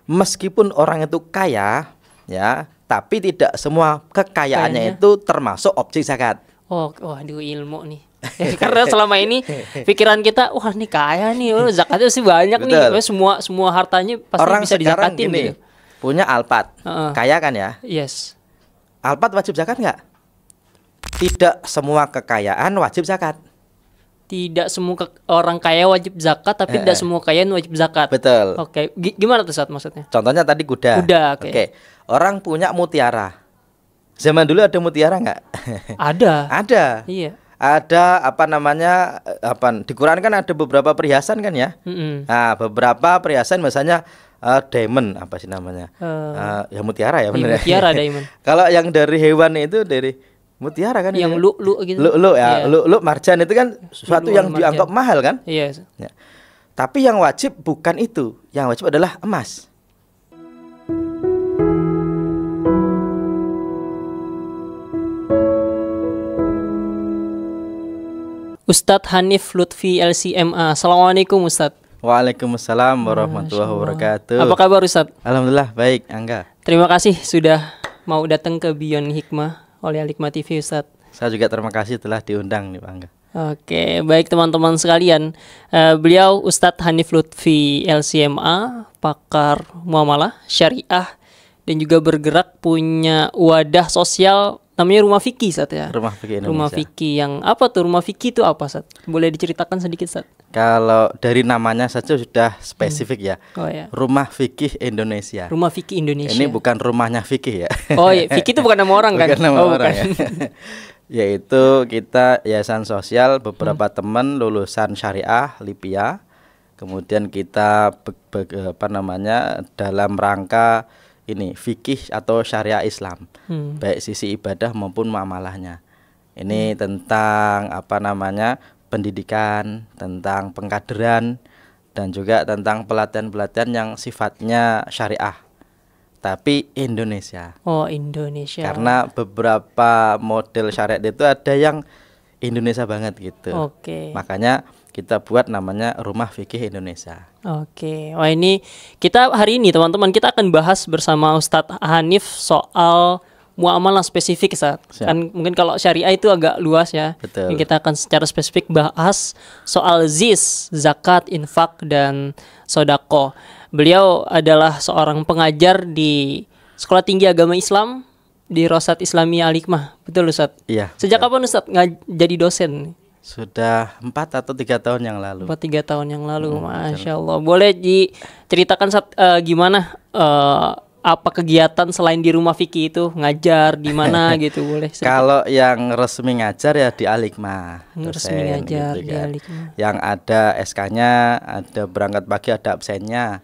meskipun orang itu kaya, ya, tapi tidak semua kekayaannya itu termasuk objek zakat. Oh, waduh, ilmu nih. Karena selama ini pikiran kita, wah ini kaya nih, zakatnya sih banyak. Betul. Nih, semua hartanya pasti orang bisa dizakatin gini, gitu. Punya Alphard, kaya kan ya? Yes. Alphard wajib zakat nggak? Tidak semua kekayaan wajib zakat. Tidak semua orang kaya wajib zakat, tapi tidak semua kekayaan wajib zakat. Betul. Oke, gimana tuh Ustaz maksudnya? Contohnya tadi kuda. Oke. Orang punya mutiara. Zaman dulu ada mutiara nggak? Ada. Ada. Iya. Ada di Quran kan ada beberapa perhiasan kan ya? Nah, beberapa perhiasan misalnya diamond apa sih namanya? Ya mutiara ya benar. Mutiara diamond. Kalau yang dari hewan itu dari mutiara kan? Yang lu gitu. Lu ya, lu marjan itu kan sesuatu yang dianggap mahal kan? Iya. Ya. Tapi yang wajib bukan itu. Yang wajib adalah emas. Ustadz Hanif Lutfi LCMA. Assalamualaikum Ustadz. Waalaikumsalam warahmatullahi wabarakatuh. Apa kabar Ustadz? Alhamdulillah baik, Angga. Terima kasih sudah mau datang ke Beyond Hikmah oleh Al-Hikmah TV Ustadz. Saya juga terima kasih telah diundang nih Pak Angga. Oke, baik teman-teman sekalian. Beliau Ustadz Hanif Lutfi LCMA, pakar muamalah syariah dan juga bergerak punya wadah sosial namanya Rumah Fikih Ustadz ya. Rumah Fikih Indonesia. Rumah Fikih yang apa tuh? Rumah Fikih itu apa Ustadz? Boleh diceritakan sedikit Ustadz? Kalau dari namanya saja sudah spesifik ya. Oh ya. Rumah Fikih Indonesia. Rumah Fikih Indonesia. Ini bukan rumahnya Fikih ya. Oh iya, Fikih itu bukan nama orang kan? Bukan nama orang bukan. Ya. Yaitu kita yayasan sosial beberapa teman lulusan syariah LIPIA. Kemudian kita dalam rangka ini fikih atau syariah Islam, baik sisi ibadah maupun muamalahnya. Ini tentang pendidikan, tentang pengkaderan, dan juga tentang pelatihan-pelatihan yang sifatnya syariah, tapi Indonesia. Oh, Indonesia. Karena beberapa model syariat itu ada yang Indonesia banget gitu. Oke. Makanya kita buat namanya Rumah Fikih Indonesia. Oke. Wah, ini kita hari ini teman-teman kita akan bahas bersama Ustadz Hanif soal muamalah spesifik Ustadz. Kan mungkin kalau syariah itu agak luas ya. Betul. Ini kita akan secara spesifik bahas soal zakat, infak dan sodako. Beliau adalah seorang pengajar di Sekolah Tinggi Agama Islam di Rosat Islamiyah Al-Hikmah. Betul Ustadz? Iya. Sejak kapan Ustadz jadi dosen? Sudah 4 atau 3 tahun yang lalu. 3 tahun yang lalu, Masya Allah. Boleh diceritakan gimana apa kegiatan selain di Rumah Fikih itu, ngajar di mana gitu, boleh? Kalau yang resmi ngajar ya di Al-Hikmah. Resmi ngajar gitu di kan. Al-Hikmah. Yang ada SK-nya, ada berangkat pagi, ada absennya.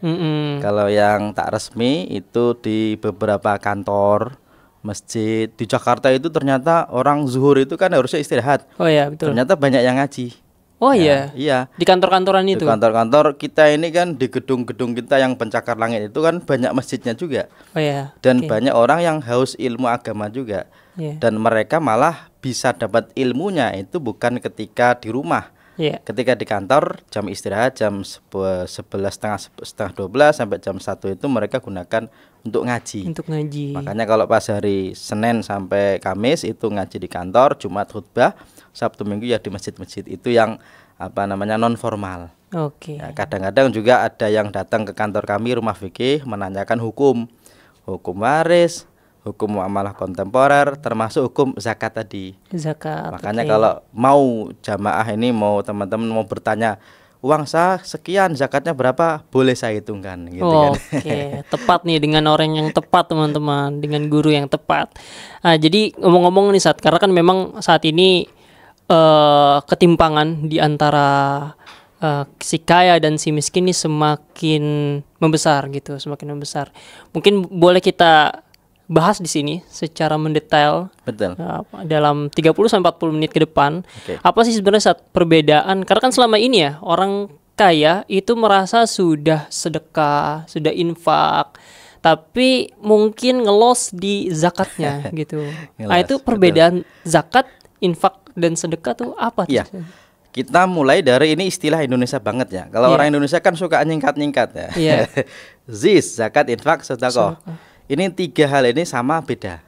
Kalau yang tak resmi itu di beberapa kantor, masjid. Di Jakarta itu ternyata orang zuhur itu kan harusnya istirahat. Oh iya, betul. Ternyata banyak yang ngaji. Oh ya, iya. Di kantor-kantoran itu. Di kantor-kantor kita ini kan, di gedung-gedung kita yang pencakar langit itu kan banyak masjidnya juga. Oh iya. Dan banyak orang yang haus ilmu agama juga. Dan mereka malah bisa dapat ilmunya itu bukan ketika di rumah. Ketika di kantor jam istirahat jam 11 setengah 12 sampai jam 1 itu mereka gunakan untuk ngaji. Makanya kalau pas hari Senin sampai Kamis itu ngaji di kantor, Jumat khutbah, Sabtu Minggu ya di masjid-masjid. Itu yang non formal. Ya, kadang-kadang juga ada yang datang ke kantor kami Rumah Fikih menanyakan hukum waris, hukum muamalah kontemporer, termasuk hukum zakat tadi. Makanya kalau mau jamaah ini, mau teman-teman mau bertanya, uang saya sekian, zakatnya berapa, boleh saya hitungkan gitu kan. Tepat nih, dengan orang yang tepat teman-teman, dengan guru yang tepat. Nah, jadi ngomong-ngomong nih Ustadz, karena kan memang saat ini ketimpangan di antara si kaya dan si miskin ini semakin membesar gitu, semakin membesar. Mungkin boleh kita bahas di sini secara mendetail. Betul. Dalam 30-40 menit ke depan. Apa sih sebenarnya perbedaan? Karena kan selama ini ya orang kaya itu merasa sudah sedekah, sudah infak, tapi mungkin ngelos di zakatnya gitu. Nah, itu perbedaan zakat, infak dan sedekah tuh apa? Iya. Kita mulai dari ini istilah Indonesia banget ya. Kalau orang Indonesia kan suka nyingkat-nyingkat ya. Zis, zakat, infak, sedekah. Ini 3 hal ini sama beda.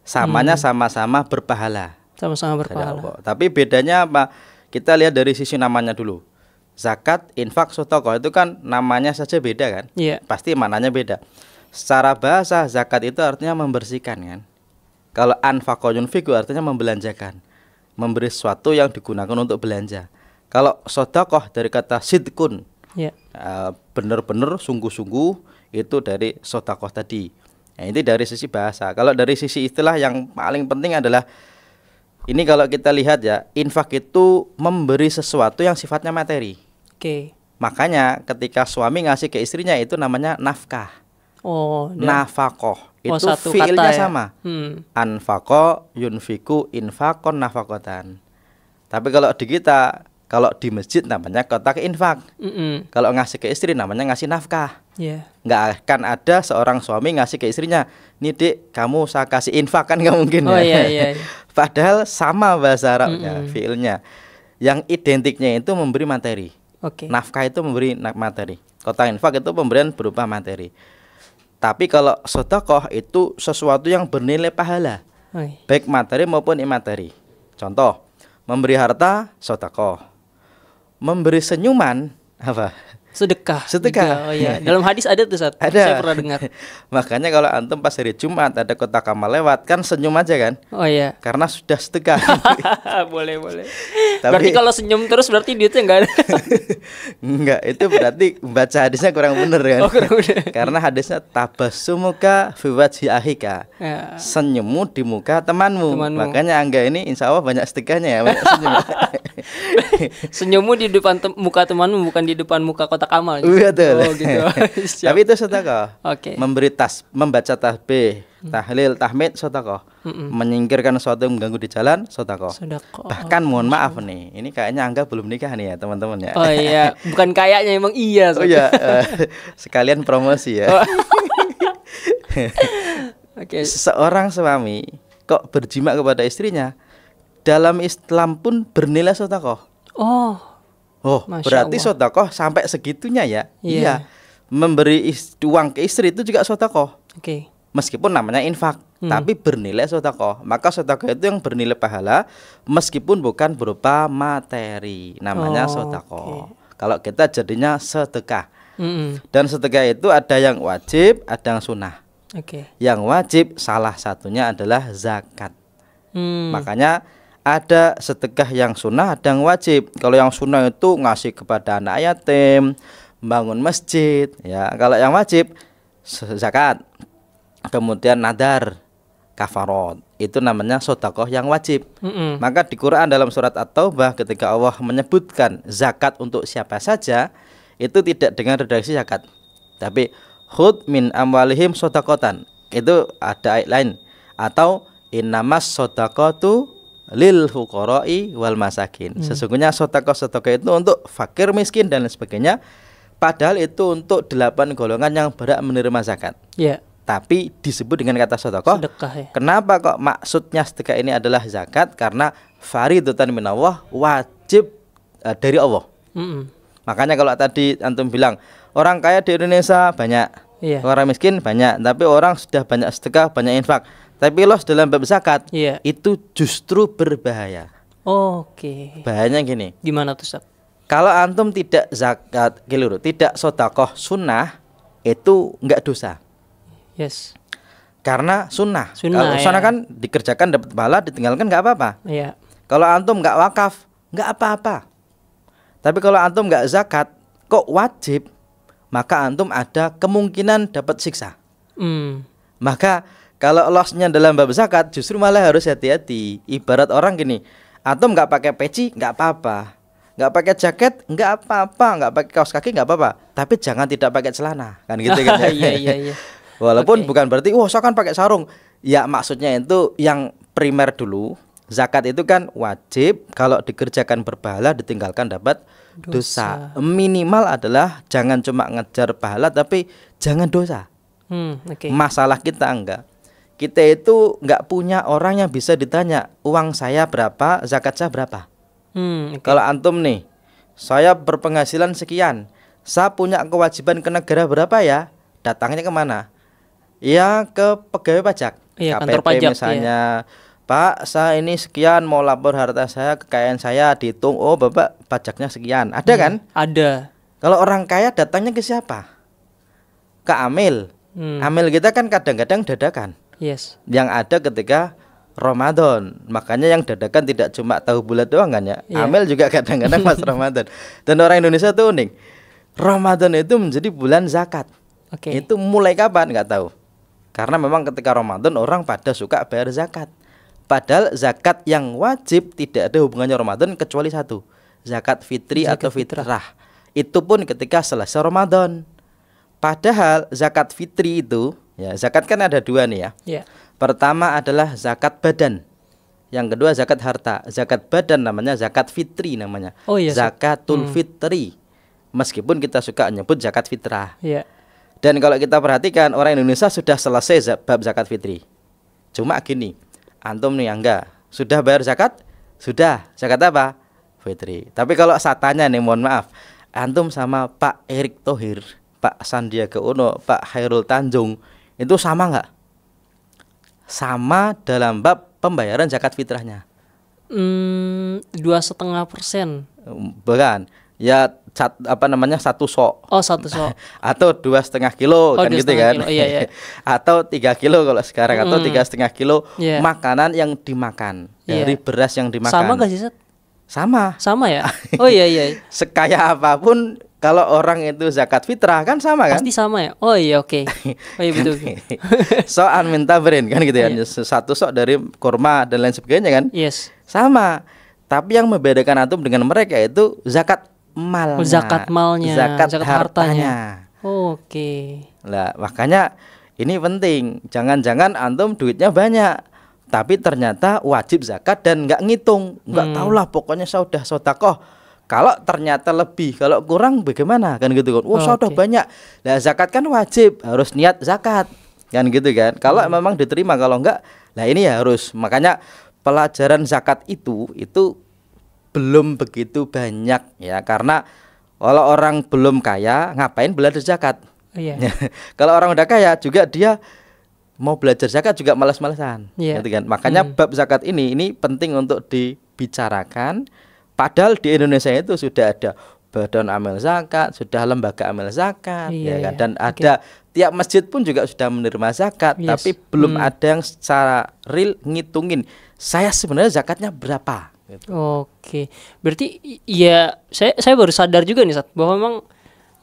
Samanya sama-sama berpahala. Sama-sama berpahala. Tapi bedanya apa? Kita lihat dari sisi namanya dulu. Zakat, infak, sedekah itu kan namanya saja beda kan? Pasti maknanya beda. Secara bahasa zakat itu artinya membersihkan kan. Kalau anfaqa yunfiqu artinya membelanjakan, memberi sesuatu yang digunakan untuk belanja. Kalau sedekah dari kata sidqun, benar-benar sungguh-sungguh, itu dari sedekah tadi. Nah, ini dari sisi bahasa. Kalau dari sisi istilah yang paling penting adalah ini, kalau kita lihat ya, infak itu memberi sesuatu yang sifatnya materi. Makanya ketika suami ngasih ke istrinya itu namanya nafkah. Nafaqah. Itu fiilnya sama. Anfaqa yunfiku infakon nafaqatan. Tapi kalau di kita, kalau di masjid namanya kotak infak. Kalau ngasih ke istri namanya ngasih nafkah. Nggak akan ada seorang suami ngasih ke istrinya, nih Dik, kamu saya kasih infak, kan nggak mungkin ya. Padahal sama bahasa Arabnya, fiilnya. Yang identiknya itu memberi materi. Nafkah itu memberi materi. Kotak infak itu pemberian berupa materi. Tapi kalau sedekah itu sesuatu yang bernilai pahala, baik materi maupun imateri. Contoh, memberi harta, sedekah. Memberi senyuman, apa? Sedekah. Sedekah. Dalam hadis ada tuh, Ustaz. Ada. Saya pernah dengar. Makanya kalau antum pas hari Jumat ada kotak amal lewat, kan senyum aja kan? Karena sudah sedekah. Boleh. Berarti kalau senyum terus berarti duitnya enggak ada. Enggak, itu berarti baca hadisnya kurang bener kan? Kurang bener. Karena hadisnya tabassumuka fi wajhi ahika. Senyummu di muka temanmu. Makanya Angga ini insya Allah banyak sedekahnya ya, banyak senyum. Senyummu di depan muka temanmu, bukan di depan muka kotak amal. Betul. Gitu. Tapi itu sedekah. Memberi membaca tasbih, tahlil, tahmid, sedekah. Menyingkirkan sesuatu yang mengganggu di jalan, sedekah. Bahkan mohon maaf nih, ini kayaknya Angga belum nikah nih ya, teman-teman ya. Bukan kayaknya, emang iya. Sekalian promosi ya. Seorang suami kok berjima kepada istrinya, dalam Islam pun bernilai sedekah. Berarti sedekah sampai segitunya ya. Iya. Memberi uang ke istri itu juga sedekah. Meskipun namanya infak, tapi bernilai sedekah. Maka sedekah itu yang bernilai pahala meskipun bukan berupa materi. Namanya sedekah. Kalau kita jadinya sedekah. Dan sedekah itu ada yang wajib, ada yang sunnah. Yang wajib salah satunya adalah zakat. Makanya ada sedekah yang sunnah, ada yang wajib. Kalau yang sunnah itu ngasih kepada anak yatim, bangun masjid ya. Kalau yang wajib zakat, kemudian nadar, kafarot, itu namanya sedekah yang wajib. Maka di Quran dalam surat At-Taubah ketika Allah menyebutkan zakat untuk siapa saja, itu tidak dengan redaksi zakat, tapi khud min amwalihim shadaqatan. Itu ada ayat lain, atau innamas shadaqatu lil fuqara'i wal masakin. Sesungguhnya sedekah itu untuk fakir, miskin dan lain sebagainya. Padahal itu untuk 8 golongan yang berhak menerima zakat. Tapi disebut dengan kata sedekah. Kenapa kok maksudnya sedekah ini adalah zakat? Karena faridatan minallah, wajib dari Allah. Makanya kalau tadi antum bilang orang kaya di Indonesia banyak, orang miskin banyak, tapi orang sudah banyak sedekah, banyak infak, tapi los dalam bab zakat, itu justru berbahaya. Bahayanya gini. Gimana tuh, Ustaz? Kalau antum tidak zakat, tidak sedekah sunnah, itu enggak dosa. Karena sunnah. Kalau sunnah kan dikerjakan dapat pahala, ditinggalkan enggak apa-apa. Kalau antum enggak wakaf, enggak apa-apa. Tapi kalau antum enggak zakat, kok wajib, maka antum ada kemungkinan dapat siksa. Maka kalau lossnya dalam bab zakat justru malah harus hati-hati. Ibarat orang gini, antum nggak pakai peci nggak apa-apa, nggak pakai jaket nggak apa-apa, nggak pakai kaos kaki nggak apa-apa, tapi jangan tidak pakai celana, kan gitu kan? Iya. Walaupun bukan berarti, saya kan pakai sarung. Ya maksudnya itu yang primer dulu. Zakat itu kan wajib, kalau dikerjakan berpahala, ditinggalkan dapat dosa. Minimal adalah jangan cuma ngejar pahala, tapi jangan dosa. Masalah kita enggak. Kita itu nggak punya orang yang bisa ditanya uang saya berapa, zakat saya berapa. Okay. Kalau antum nih, saya berpenghasilan sekian, saya punya kewajiban ke negara berapa ya? Datangnya kemana? Ya ke pegawai pajak, kantor KPP pajak, misalnya. Pak, saya ini sekian mau lapor harta saya, kekayaan saya dihitung. Oh, Bapak pajaknya sekian. Ada kan? Ada. Kalau orang kaya datangnya ke siapa? Ke amil. Amil kita kan kadang-kadang dadakan. Yes. Yang ada ketika Ramadan. Makanya yang dadakan tidak cuma tahu bulat doang kan ya. Amil juga kadang-kadang pas Ramadan. Dan orang Indonesia tuh unik. Ramadan itu menjadi bulan zakat. Itu mulai kapan nggak tahu. Karena memang ketika Ramadan orang pada suka bayar zakat. Padahal zakat yang wajib tidak ada hubungannya Ramadan kecuali satu, zakat fitri atau fitrah. Itu pun ketika selesai Ramadan. Padahal zakat fitri itu, ya zakat kan ada dua nih ya. Pertama adalah zakat badan, yang kedua zakat harta. Zakat badan namanya zakat fitri namanya. Zakatul fitri. Meskipun kita suka nyebut zakat fitrah. Dan kalau kita perhatikan orang Indonesia sudah selesai bab zakat fitri. Cuma gini. Antum nih enggak, sudah bayar zakat? Sudah. Zakat apa? Fitri. Tapi kalau saya tanya nih, mohon maaf, antum sama Pak Erick Thohir, Pak Sandiaga Uno, Pak Khairul Tanjung itu sama enggak? Sama dalam bab pembayaran zakat fitrahnya. 2,5%. Bukan. Ya satu sok. Oh, satu sok. Atau 2,5 kilo kan gitu kan. Iya. Atau 3 kilo kalau sekarang, atau 3,5 kilo makanan yang dimakan dari beras yang dimakan. Sama gak sih, Sat? Sama ya. Oh iya. Sekaya apapun kalau orang itu zakat fitrah kan sama kan? Pasti sama ya. Oh iya, oke. Oh iya betul. So'an minta berin kan gitu ya. Satu sok dari kurma dan lain sebagainya kan? Yes. Sama. Tapi yang membedakan antum dengan mereka itu zakat malnya, zakat malnya, zakat hartanya. Oke. Lah makanya ini penting. Jangan-jangan antum duitnya banyak, tapi ternyata wajib zakat dan nggak ngitung, nggak tahulah pokoknya saya udah sedekah. Kalau ternyata lebih, kalau kurang bagaimana kan gitu kan? Saya udah banyak. Lah zakat kan wajib, harus niat zakat kan gitu kan? Kalau memang diterima, kalau enggak, lah ini ya harus. Makanya pelajaran zakat itu belum begitu banyak ya, karena kalau orang belum kaya ngapain belajar zakat? Kalau orang udah kaya juga dia mau belajar zakat juga malas-malasan, gitu kan? Makanya bab zakat ini penting untuk dibicarakan. Padahal di Indonesia itu sudah ada badan amil zakat, sudah lembaga amil zakat, ya kan? Dan ada tiap masjid pun juga sudah menerima zakat, tapi belum ada yang secara real ngitungin saya sebenarnya zakatnya berapa. Oke, berarti ya saya baru sadar juga nih, Sat, bahwa memang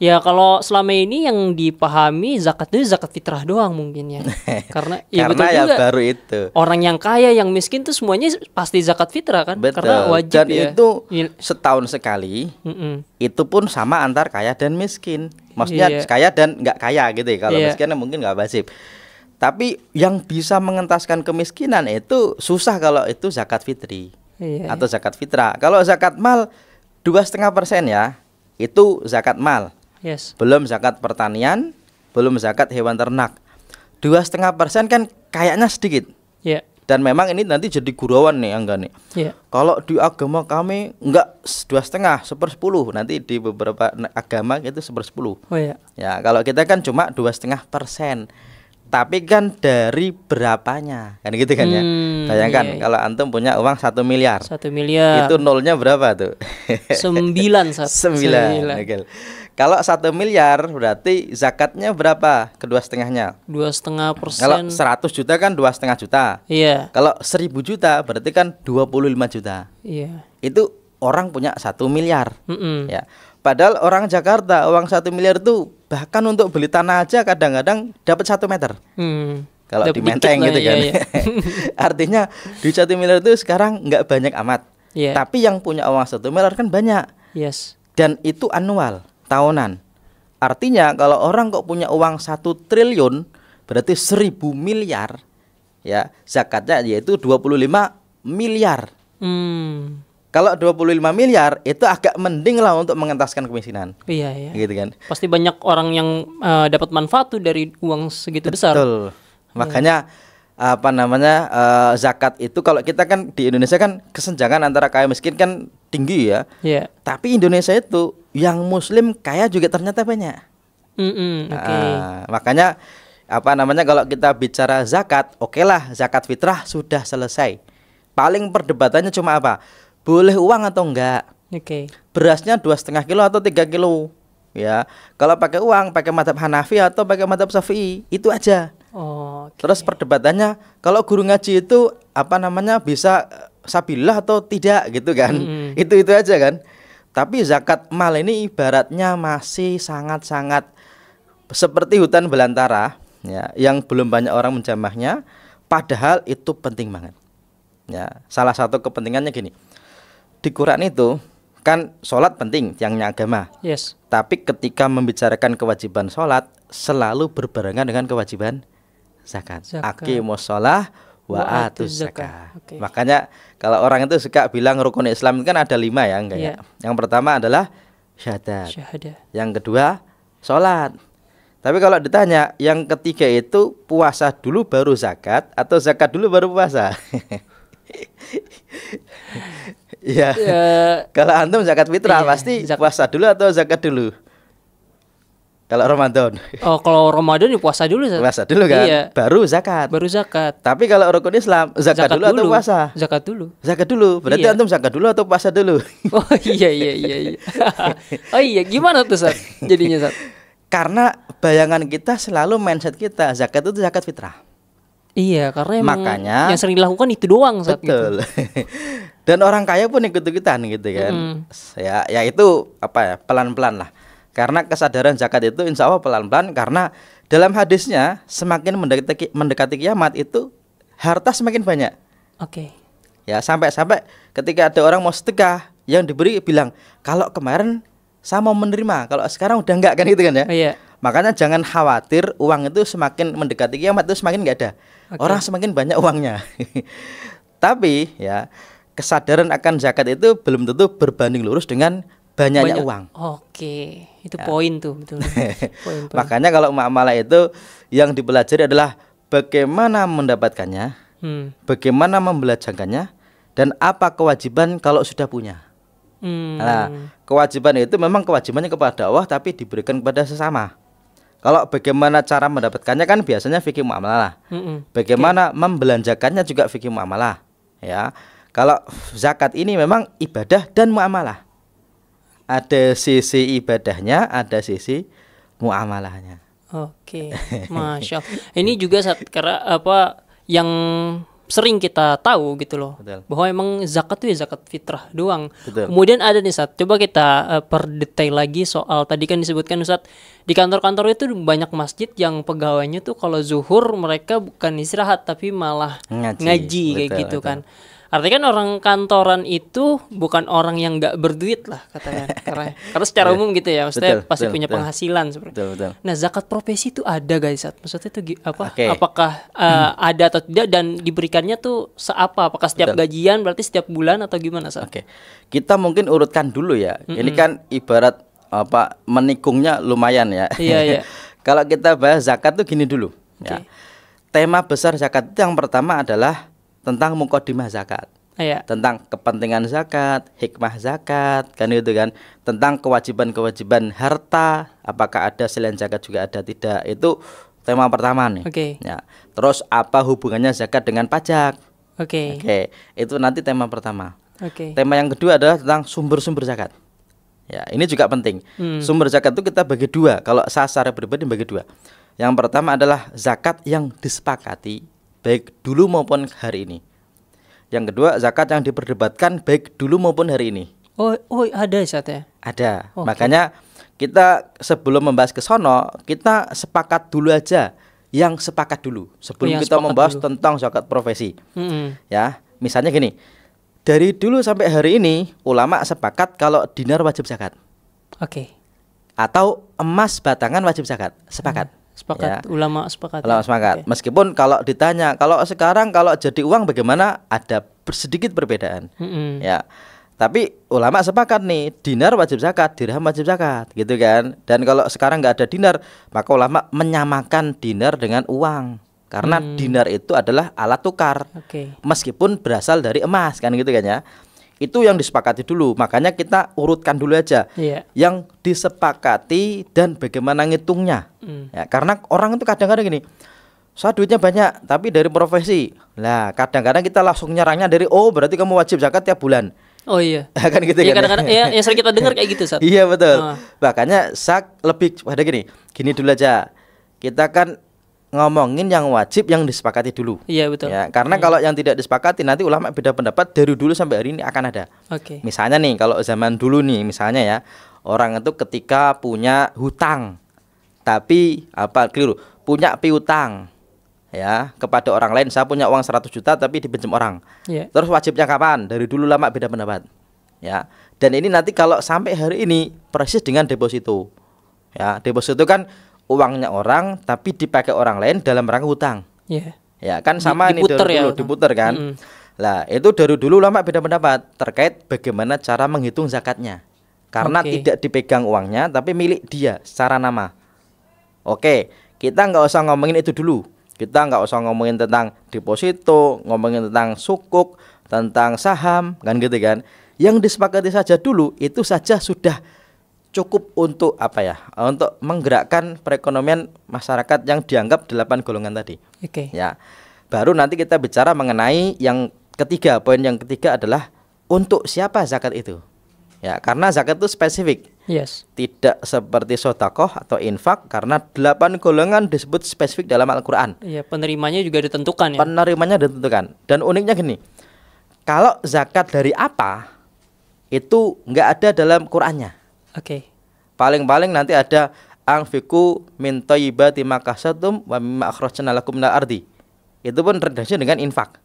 ya kalau selama ini yang dipahami zakat itu zakat fitrah doang mungkin ya. Karena betul ya juga, baru itu. Orang yang kaya, yang miskin tuh semuanya pasti zakat fitrah kan? Betul. Karena wajib. Dan itu setahun sekali. Itu pun sama antar kaya dan miskin. Maksudnya kaya dan nggak kaya gitu ya. Kalau miskin mungkin nggak wajib. Tapi yang bisa mengentaskan kemiskinan itu susah kalau itu zakat fitri. Atau zakat fitrah. Kalau zakat mal 2,5% ya, itu zakat mal. Belum zakat pertanian, belum zakat hewan ternak. 2,5% kan kayaknya sedikit. Dan memang ini nanti jadi gurauan nih enggak nih. Kalau di agama kami enggak 2,5, 1/10. Nanti di beberapa agama itu 1/10. Ya, kalau kita kan cuma 2,5%. Tapi kan dari berapanya, kan gitu kan ya. Bayangkan kalau antum punya uang 1 miliar. 1 miliar. Itu nolnya berapa tuh? 9. 9. Kalau 1 miliar berarti zakatnya berapa? Kedua setengahnya. 2,5%. Kalau 100 juta kan 2,5 juta. Kalau 1.000 juta berarti kan 25 juta. Itu orang punya 1 miliar. Ya. Padahal orang Jakarta uang 1 miliar itu bahkan untuk beli tanah aja kadang-kadang dapat 1 meter. Kalau di Menteng gitu kan. Artinya di 1 miliar itu sekarang nggak banyak amat. Tapi yang punya uang 1 miliar kan banyak. Dan itu anual, tahunan. Artinya kalau orang kok punya uang 1 triliun berarti 1.000 miliar. Ya, zakatnya yaitu 25 miliar. Kalau 25 miliar itu agak mending lah untuk mengentaskan kemiskinan. Gitu kan. Pasti banyak orang yang dapat manfaat tuh dari uang segitu besar. Betul. Makanya zakat itu kalau kita kan di Indonesia kan kesenjangan antara kaya miskin kan tinggi ya. Tapi Indonesia itu yang Muslim kaya juga ternyata banyak. Makanya kalau kita bicara zakat, oke lah, zakat fitrah sudah selesai. Paling perdebatannya cuma apa? Boleh uang atau enggak? Berasnya 2,5 kilo atau 3 kilo. Ya, kalau pakai uang, pakai mazhab Hanafi atau pakai mazhab Syafi'i, itu aja. Terus perdebatannya kalau guru ngaji itu bisa sabilillah atau tidak gitu kan. Itu aja kan. Tapi zakat mal ini ibaratnya masih sangat-sangat seperti hutan belantara ya, yang belum banyak orang menjamahnya, padahal itu penting banget. Ya, salah satu kepentingannya gini. Di Quran itu kan sholat penting, tiangnya agama. Tapi ketika membicarakan kewajiban sholat selalu berbarengan dengan kewajiban zakat. Aqimus sholah wa atuz zakat. Makanya kalau orang itu suka bilang rukun Islam itu kan ada 5 ya, enggak ya? Yang pertama adalah syahadat. Yang kedua sholat. Tapi kalau ditanya yang ketiga itu puasa dulu baru zakat atau zakat dulu baru puasa? Ya. Kalau antum zakat fitrah pasti puasa dulu atau zakat dulu? Kalau Ramadan. Kalau Ramadan ya puasa dulu. Puasa dulu kan, baru zakat. Tapi kalau rukun Islam zakat dulu atau puasa? Zakat dulu. Zakat dulu. Berarti antum zakat dulu atau puasa dulu? Iya. Oh iya, gimana tuh Sat? Jadinya Sat? Karena bayangan kita selalu mindset kita zakat itu zakat fitrah. Iya, karena emang makanya yang sering dilakukan itu doang Sat. Betul. Gitu. Dan orang kaya pun ikut-ikutan gitu kan. Ya itu pelan-pelan lah. Karena kesadaran zakat itu insya Allah pelan-pelan, karena dalam hadisnya semakin mendekati kiamat itu harta semakin banyak. Ya, sampai ketika ada orang mau sedekah yang diberi bilang, kalau kemarin saya mau menerima, kalau sekarang udah enggak, kan gitu kan ya. Makanya jangan khawatir uang itu semakin mendekati kiamat itu semakin enggak ada. Orang semakin banyak uangnya. Tapi ya kesadaran akan zakat itu belum tentu berbanding lurus dengan banyaknya uang. Itu poin tuh, betul. Poin. Makanya kalau muamalah itu yang dipelajari adalah bagaimana mendapatkannya, bagaimana membelanjakannya, dan apa kewajiban kalau sudah punya. Nah, kewajiban itu memang kewajibannya kepada Allah tapi diberikan kepada sesama. Kalau bagaimana cara mendapatkannya kan biasanya fikih muamalah. Bagaimana membelanjakannya juga fikih muamalah. Ya, kalau zakat ini memang ibadah dan muamalah. Ada sisi ibadahnya, ada sisi muamalahnya. Masya Allah. Ini juga karena yang sering kita tahu gitu loh. Bahwa emang zakat itu ya zakat fitrah doang. Kemudian ada nih coba kita perdetail lagi soal tadi kan disebutkan Ustaz, di kantor-kantor itu banyak masjid yang pegawainya tuh kalau zuhur mereka bukan istirahat tapi malah ngaji kayak gitu kan. Artinya kan orang kantoran itu bukan orang yang nggak berduit lah katakan, karena secara umum gitu ya, maksudnya pasti punya penghasilan seperti. Nah, zakat profesi itu ada guys, maksudnya itu apakah ada atau tidak, dan diberikannya tuh seapa? Apakah setiap gajian, berarti setiap bulan atau gimana Sat? Kita mungkin urutkan dulu ya. Ini kan ibarat menikungnya lumayan ya. Iya. Kalau kita bahas zakat tuh gini dulu. Ya. Tema besar zakat itu yang pertama adalah tentang mukadimah zakat, tentang kepentingan zakat, hikmah zakat, kan itu kan, tentang kewajiban-kewajiban harta, apakah ada selain zakat juga ada tidak, itu tema pertama nih. Ya. Terus apa hubungannya zakat dengan pajak? Itu nanti tema pertama. Tema yang kedua adalah tentang sumber-sumber zakat. Ya, ini juga penting. Sumber zakat itu kita bagi dua. Kalau saya secara pribadi bagi dua. Yang pertama adalah zakat yang disepakati baik dulu maupun hari ini. Yang kedua, zakat yang diperdebatkan baik dulu maupun hari ini. Ada Ustaz. Ada. Makanya kita sebelum membahas ke sono, kita sepakat dulu aja yang sepakat dulu sebelum kita membahas tentang zakat profesi. Ya, misalnya gini. Dari dulu sampai hari ini ulama sepakat kalau dinar wajib zakat. Atau emas batangan wajib zakat. Sepakat. Ulama sepakat. Meskipun kalau ditanya kalau sekarang kalau jadi uang bagaimana, ada sedikit perbedaan. Ya. Tapi ulama sepakat nih, dinar wajib zakat, dirham wajib zakat, gitu kan. Dan kalau sekarang nggak ada dinar, maka ulama menyamakan dinar dengan uang. Karena dinar itu adalah alat tukar. Meskipun berasal dari emas, kan gitu kan ya. Itu yang disepakati dulu. Makanya kita urutkan dulu aja yang disepakati dan bagaimana ngitungnya. Ya, karena orang itu kadang-kadang gini, saya duitnya banyak tapi dari profesi. Lah kadang-kadang kita langsung nyerangnya dari berarti kamu wajib zakat tiap bulan. Oh iya. Kan gitu ya, kan. Kadang-kadang ya yang sering kita dengar kayak gitu, Sat. Iya betul. Makanya lebih pada gini dulu aja. Kita kan ngomongin yang wajib yang disepakati dulu. Iya betul. Ya, karena kalau yang tidak disepakati nanti ulama beda pendapat dari dulu sampai hari ini akan ada. Misalnya nih kalau zaman dulu nih misalnya ya, orang itu ketika punya hutang tapi keliru, punya piutang ya kepada orang lain, saya punya uang 100 juta tapi dipinjam orang. Terus wajibnya kapan? Dari dulu ulama beda pendapat. Ya. Dan ini nanti kalau sampai hari ini persis dengan deposito. Ya, deposito kan uangnya orang tapi dipakai orang lain dalam rangka hutang. Ya kan sama ini dari dulu diputer kan. Lah itu dari dulu lama beda pendapat terkait bagaimana cara menghitung zakatnya. Karena tidak dipegang uangnya tapi milik dia secara nama. Kita nggak usah ngomongin itu dulu. Kita nggak usah ngomongin tentang deposito, ngomongin tentang sukuk, tentang saham, kan gitu kan. Yang disepakati saja dulu itu saja sudah cukup untuk untuk menggerakkan perekonomian masyarakat yang dianggap 8 golongan tadi. Ya. Baru nanti kita bicara mengenai yang ketiga. Poin yang ketiga adalah untuk siapa zakat itu. Ya, karena zakat itu spesifik. Tidak seperti sedekah atau infak karena 8 golongan disebut spesifik dalam Al-Qur'an. Iya, penerimanya juga ditentukan ya. Penerimanya ditentukan. Dan uniknya gini. Kalau zakat dari apa itu enggak ada dalam Qur'annya. Paling-paling nanti ada anfiqu min thayyibati ma kasatum wa mimma akhrajna lakum minal ardi. Itu pun redaksi dengan infak.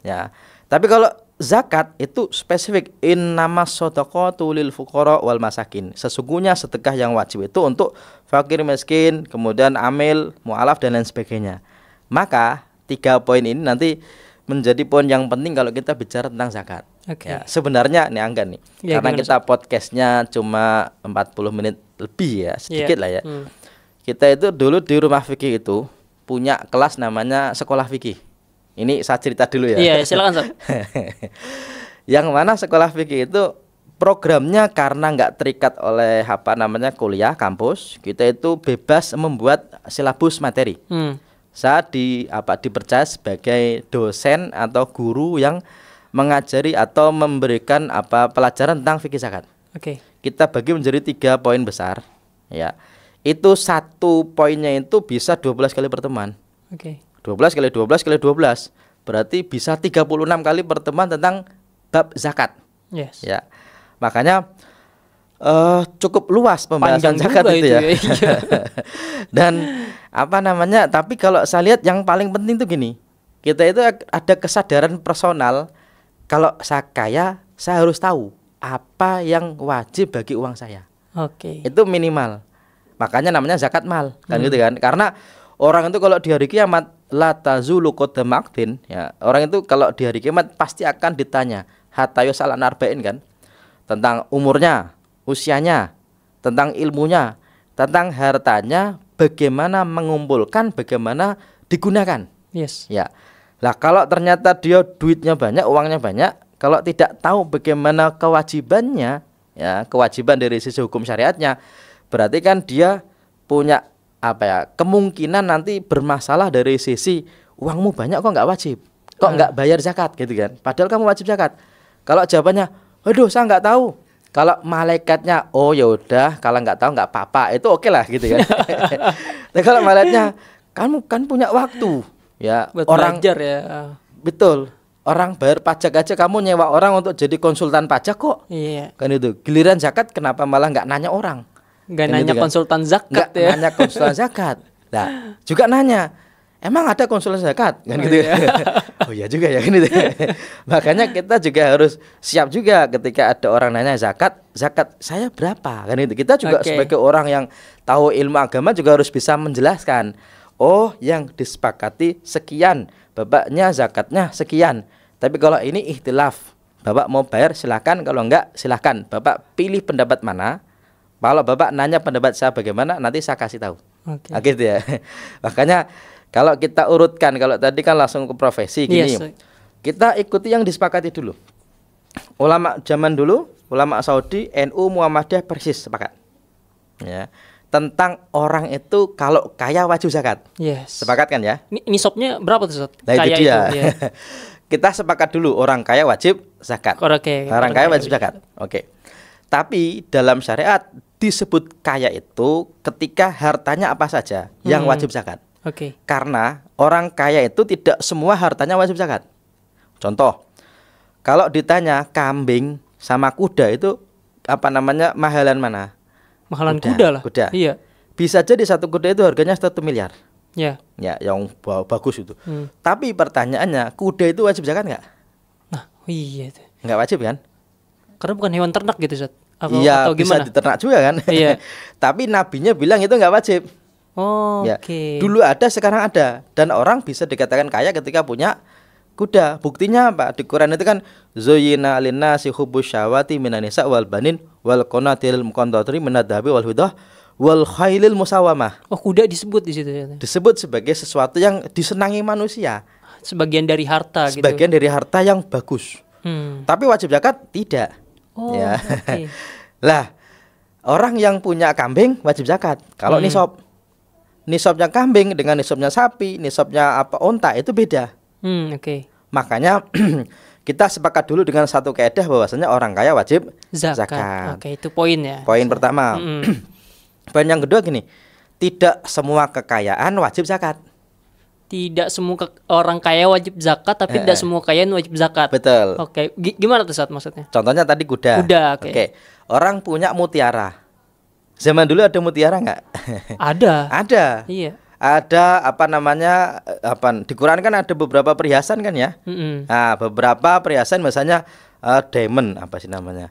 Ya. Tapi kalau zakat itu spesifik innamas shadaqatu lil fuqara wal masakin. Sesungguhnya sedekah yang wajib itu untuk fakir miskin, kemudian amil, mualaf dan lain sebagainya. Maka 3 poin ini nanti menjadi poin yang penting kalau kita bicara tentang zakat. Ya, sebenarnya nih Angga nih, karena kita podcastnya cuma 40 menit lebih ya, sedikit lah ya. Kita itu dulu di rumah fikih itu punya kelas namanya sekolah fikih. Ini saya cerita dulu ya. Iya, silakan Sob. Yang mana sekolah fikih itu programnya karena nggak terikat oleh kuliah kampus, kita itu bebas membuat silabus materi. Saya dipercaya sebagai dosen atau guru yang mengajari atau memberikan pelajaran tentang fikih zakat. Kita bagi menjadi 3 poin besar. Ya, itu 1 poinnya itu bisa 12 kali pertemuan. 12 kali 12 kali 12 berarti bisa 36 kali pertemuan tentang bab zakat. Ya, makanya cukup luas pembahasan zakat itu ya. Dan tapi kalau saya lihat yang paling penting tuh gini, kita itu ada kesadaran personal. Kalau saya kaya, saya harus tahu apa yang wajib bagi uang saya. Itu minimal. Makanya namanya zakat mal, kan gitu kan? Karena orang itu kalau di hari kiamat la tazulu qadam abdin, ya. Orang itu kalau di hari kiamat pasti akan ditanya hatta yusal an arba'in kan? Tentang umurnya, usianya, tentang ilmunya, tentang hartanya, bagaimana mengumpulkan, bagaimana digunakan. Ya. Lah kalau ternyata dia duitnya banyak, uangnya banyak, kalau tidak tahu bagaimana kewajibannya, ya, kewajiban dari sisi hukum syariatnya, berarti kan dia punya kemungkinan nanti bermasalah dari sisi uangmu banyak kok nggak wajib, kok nggak bayar zakat gitu kan. Padahal kamu wajib zakat. Kalau jawabannya, waduh saya nggak tahu. Kalau malaikatnya, oh ya udah, kalau nggak tahu nggak apa-apa, itu oke lah gitu kan. Nah kalau malaikatnya, kamu kan punya waktu. Ya, buat orang belajar ya. Betul. Orang bayar pajak aja kamu nyewa orang untuk jadi konsultan pajak kok. Kan itu. Giliran zakat kenapa malah nggak nanya orang? Nggak nanya kan? Konsultan zakat nggak nanya konsultan zakat. Nah, juga nanya, emang ada konsultan zakat? Kan gitu. Oh iya juga ya kan itu. Makanya kita juga harus siap juga ketika ada orang nanya zakat saya berapa? Kan itu. Kita juga sebagai orang yang tahu ilmu agama juga harus bisa menjelaskan. Oh, yang disepakati sekian, bapaknya zakatnya sekian. Tapi kalau ini ikhtilaf, bapak mau bayar silakan, kalau enggak silakan. Bapak pilih pendapat mana? Kalau bapak nanya pendapat saya bagaimana, nanti saya kasih tahu. Gitu ya. Makanya kalau kita urutkan, kalau tadi kan langsung ke profesi gini. Kita ikuti yang disepakati dulu. ulama zaman dulu, ulama Saudi, NU, Muhammadiyah persis sepakat. Ya. Tentang orang itu kalau kaya wajib zakat. Yes. Sepakat kan ya? Nisabnya berapa tuh, Ustaz? Nah, kaya itu dia. Itu, ya. Kita sepakat dulu orang kaya wajib zakat. Orang kaya wajib zakat. Oke. Tapi dalam syariat disebut kaya itu ketika hartanya apa saja yang wajib zakat. Oke. Karena orang kaya itu tidak semua hartanya wajib zakat. Contoh, kalau ditanya kambing sama kuda itu apa namanya, mahalan mana? Mahalan kuda lah. Kuda. Iya. Bisa jadi satu kuda itu harganya 1 miliar. Ya. Ya, yang bagus itu. Tapi pertanyaannya, kuda itu wajib zakat nggak? Nah, iya. Nggak wajib kan? Karena bukan hewan ternak gitu, Ustaz. Iya, bisa diternak juga kan? Iya. Tapi nabinya bilang itu nggak wajib. Oh, ya. Oke. Dulu ada, sekarang ada. Dan orang bisa dikatakan kaya ketika punya kuda. Buktinya apa? Di Quran itu kan zuyyina linnasi hubbus syahawati minan nisa wal banin wal qanatiril muqantatiri minadh dhahabi wal fiddah wal khailil musawamah. Oh, kuda disebut di situ ya. Disebut sebagai sesuatu yang disenangi manusia. Sebagian dari harta gitu. Sebagian dari harta yang bagus. Tapi wajib zakat tidak. Oh, ya. Okay. Lah, orang yang punya kambing wajib zakat. Kalau nisabnya kambing dengan nisabnya sapi, nisabnya apa onta itu beda. Oke. Makanya kita sepakat dulu dengan satu kaidah bahwasanya orang kaya wajib zakat. Oke, itu poin ya. Poin pertama. Poin yang kedua gini, tidak semua kekayaan wajib zakat. Tidak semua orang kaya wajib zakat, tapi tidak semua kekayaan wajib zakat. Betul. Oke, gimana tuh saat maksudnya? Contohnya tadi kuda. Oke. Orang punya mutiara. Zaman dulu ada mutiara nggak? Ada. Ada. Iya. Ada apa namanya? Di Quran kan ada beberapa perhiasan kan ya? Nah, beberapa perhiasan misalnya diamond, apa sih namanya?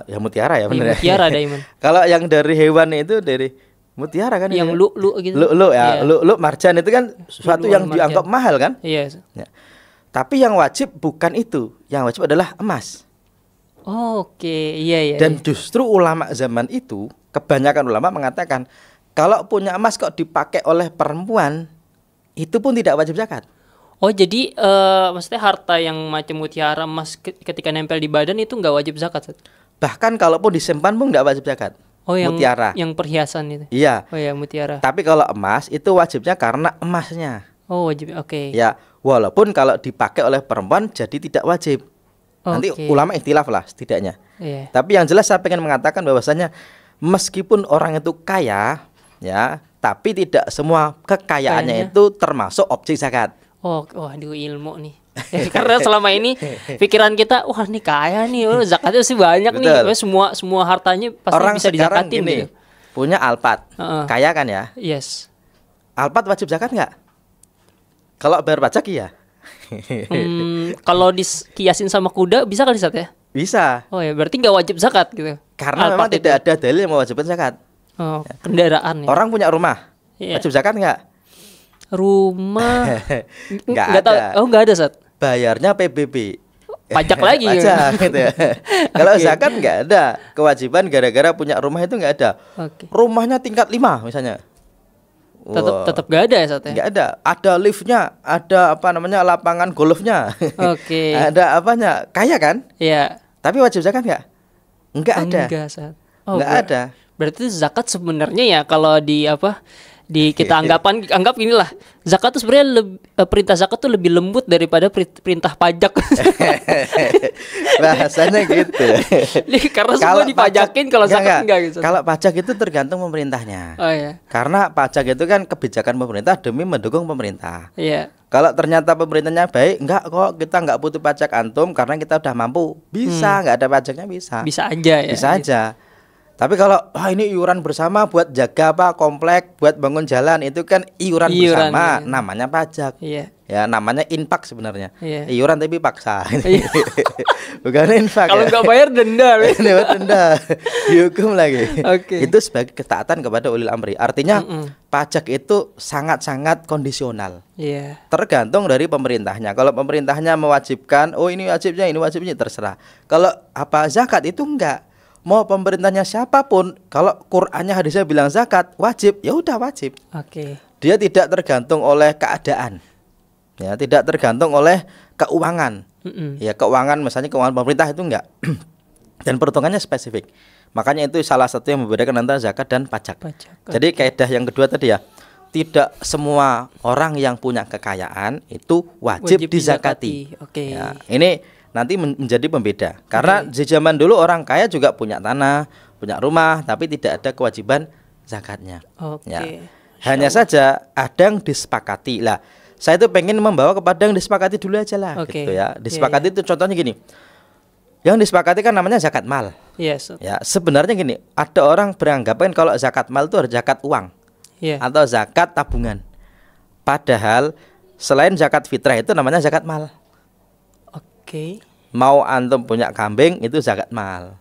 Ya mutiara ya benar. Mutiara diamond. Kalau yang dari hewan itu dari mutiara kan? Yang lu gitu. Lu ya, lu marjan itu kan sesuatu yang dianggap mahal kan? Iya. Ya. Tapi yang wajib bukan itu. Yang wajib adalah emas. Oke, iya. Dan justru ulama zaman itu, kebanyakan ulama mengatakan kalau punya emas kok dipakai oleh perempuan, itu pun tidak wajib zakat. Oh, jadi maksudnya harta yang macam mutiara, emas ketika nempel di badan itu nggak wajib zakat? Bahkan kalaupun disimpan pun nggak wajib zakat. Oh, mutiara. Yang perhiasan itu. Iya. Oh ya, mutiara. Tapi kalau emas itu wajibnya karena emasnya. Oh, wajib. Oke. Ya, walaupun kalau dipakai oleh perempuan jadi tidak wajib. Nanti ulama ikhtilaf lah setidaknya. Iya. Tapi yang jelas saya pengen mengatakan bahwasanya meskipun orang itu kaya, ya, tapi tidak semua kekayaannya itu termasuk objek zakat. Oh, waduh, ilmu nih. Karena selama ini pikiran kita, wah ini kaya nih, zakatnya sih banyak. Betul. Nih, semua hartanya pasti orang bisa dizakatin gini, gitu. Punya Alphard, kaya kan ya? Yes. Alphard wajib zakat nggak? Kalau bayar pajak iya. Kalau dikiasin sama kuda bisa kali ya? Bisa. Oh ya, berarti nggak wajib zakat gitu. Karena memang tidak ada dalil yang mewajibkan zakat. Oh, kendaraan ya. Orang punya rumah, wajib zakat nggak? Rumah nggak ada. Oh, nggak ada, Sat. Bayarnya PBB. Pajak lagi. Pajak gitu ya. Kalau zakat nggak ada. Kewajiban gara-gara punya rumah itu nggak ada. Rumahnya tingkat 5 misalnya. Tetap nggak ada ya, Sat ya? Nggak ada. Ada liftnya, ada apa namanya lapangan golfnya. Ada apanya? Kaya kan? Iya. Tapi wajib zakat nggak? Nggak ada. Enggak, Sat. Nggak ada. Berarti zakat sebenarnya ya kalau kita anggap inilah, zakat tuh sebenarnya perintah zakat tuh lebih lembut daripada perintah pajak. Bahasanya gitu. Karena semua dipajakin, kalau zakat enggak gitu. Kalau pajak itu tergantung pemerintahnya. Oh iya. Karena pajak itu kan kebijakan pemerintah demi mendukung pemerintah. Iya. Kalau ternyata pemerintahnya baik, enggak kok kita enggak butuh pajak antum karena kita udah mampu. Bisa, enggak ada pajaknya bisa. Bisa aja ya. Bisa aja. Tapi kalau ini iuran bersama buat jaga komplek, buat bangun jalan, itu kan iuran bersama, namanya pajak. Iya. Ya namanya infak sebenarnya. Iya. Iuran tapi paksa. Bukan infak. Kalau nggak bayar denda. Lewat denda. Dihukum lagi. Okay. Itu sebagai ketaatan kepada ulil amri. Artinya pajak itu sangat-sangat kondisional. Iya. Tergantung dari pemerintahnya. Kalau pemerintahnya mewajibkan, ini wajibnya terserah. Kalau zakat itu enggak. Mau pemerintahnya siapapun, kalau Qur'annya hadisnya bilang zakat wajib, ya udah wajib. Oke. Dia tidak tergantung oleh keadaan, ya tidak tergantung oleh keuangan. Ya, keuangan misalnya keuangan pemerintah itu enggak. Dan perhitungannya spesifik. Makanya itu salah satu yang membedakan antara zakat dan pajak. Jadi kaidah yang kedua tadi ya, tidak semua orang yang punya kekayaan itu wajib dizakati. Ya, ini nanti menjadi pembeda. Karena di zaman dulu orang kaya juga punya tanah, punya rumah, tapi tidak ada kewajiban zakatnya. Ya. Hanya saja ada yang disepakati. Lah, saya itu pengen membawa kepada yang disepakati dulu aja lah, gitu ya. Disepakati itu contohnya gini. Yang disepakati kan namanya zakat mal. Yes. Ya, sebenarnya gini, ada orang beranggapan kalau zakat mal itu harus zakat uang. Atau zakat tabungan. Padahal selain zakat fitrah itu namanya zakat mal. Mau antum punya kambing itu zakat mal.